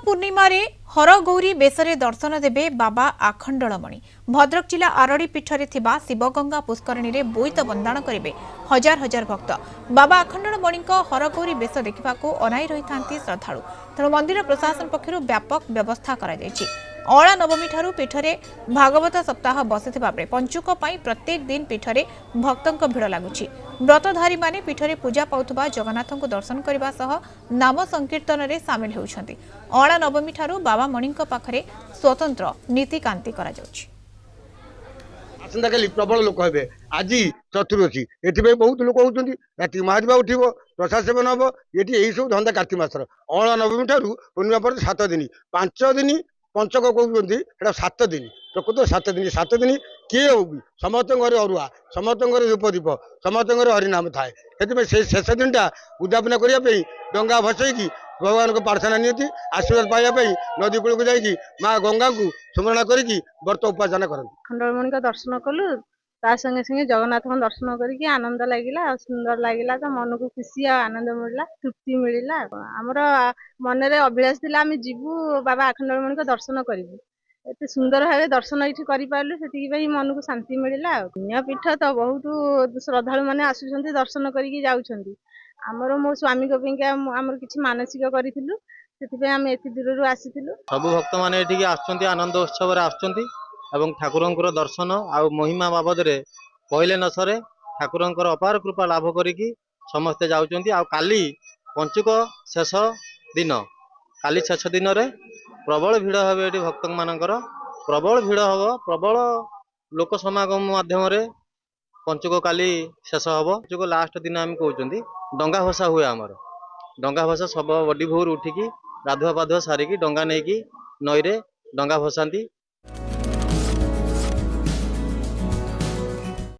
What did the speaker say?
पूर्णिमा हरगौरी बेसरे दर्शन देवे बाबा आखंडलमणि। भद्रक जिला आरड़ी पीठरे थिबा शिवगंगा पुष्करणी रे बोईत बंदाण करेंगे हजार हजार भक्त। बाबा आखंडलमणि हरगौरी बेस देखा अनाई रही था श्रद्धालु। तेणु मंदिर प्रशासन पक्षर व्यापक व्यवस्था करा अला नवमी ठारू पीठरे भागवत सप्ताह बसिथिबा बेले पंचुक पई प्रत्येक दिन पीठरे भक्तंक भिड़ लगुछि। व्रतधारी माने पीठरे पूजा पाउथबा जगन्नाथंक दर्शन करबा सह नाम संकीर्तन रे सामिल हेउछन्ति। अला नवमी ठारू बाबा मणिंक पाखरे स्वतंत्र नीतिकांति करा जाउछि। आसंता काली प्रबल लोक हे आज चतुर्थी ये बहुत लोक होती राति महादीवा उठब प्रसाद सेवन हम ये यही सब धंदा कार्तिक मासर अला नवमी ठारू पूर्णिमा पर 7 दिन 5 दिन पंचक कहते 7 दिन प्रकृत 7 दिन किए हो समस्त घर अरुआ समस्त घर धूपदीप समस्त घर हरिनाम थाए से शेष दिन टा उद्यापन करने डंगा भसैकी भगवान को प्रार्थना नियति आशीर्वाद पाइबापी नदी कूल को जाकि माँ गंगा को स्मरण करके व्रत उपासना करती। आखंडलमणि का दर्शन कलु ता संगे संगे जगन्नाथ को दर्शन करके आनंद लगिला सुंदर लगिला तो मन को खुशी आनंद मिलला तृप्ति मिलला। आमर मन रे अभिलाष थिला आमे जीवु बाबा आखंडलमणि को दर्शन करिवु एते सुंदर भाव दर्शन ये करूँ से मन को शांति मिलला। पुण्यपीठ तो बहुत श्रद्धालु मैंने आसुँच दर्शन करके जाऊँच। आमर मो स्वामी को आमर किसी मानसिक करूँ से आम एत दूर आसीलु। सब भक्त मैंने आसुँच आनंद उत्सव आसुँच ठाकुर दर्शन आ महिमा बाबद कहले न सरे ठाकुर अपार कृपा लाभ करी समस्ते जाऊँच। काली पंचुक शेष दिन काली शेष दिन रे प्रबल भिड़ हे ये भक्त मानकर प्रबल भिड़ हम प्रबल लोक समागम माध्यम पंचुक काली शेष हम। पंचुक लास्ट दिन आम कहते डंगा भसा हुए आमर डंगा भसा सब बड़ी भोर उठिकी गाधुआ पाधुआ सारिकी डंगा नहीं नईरे डंगा भसाती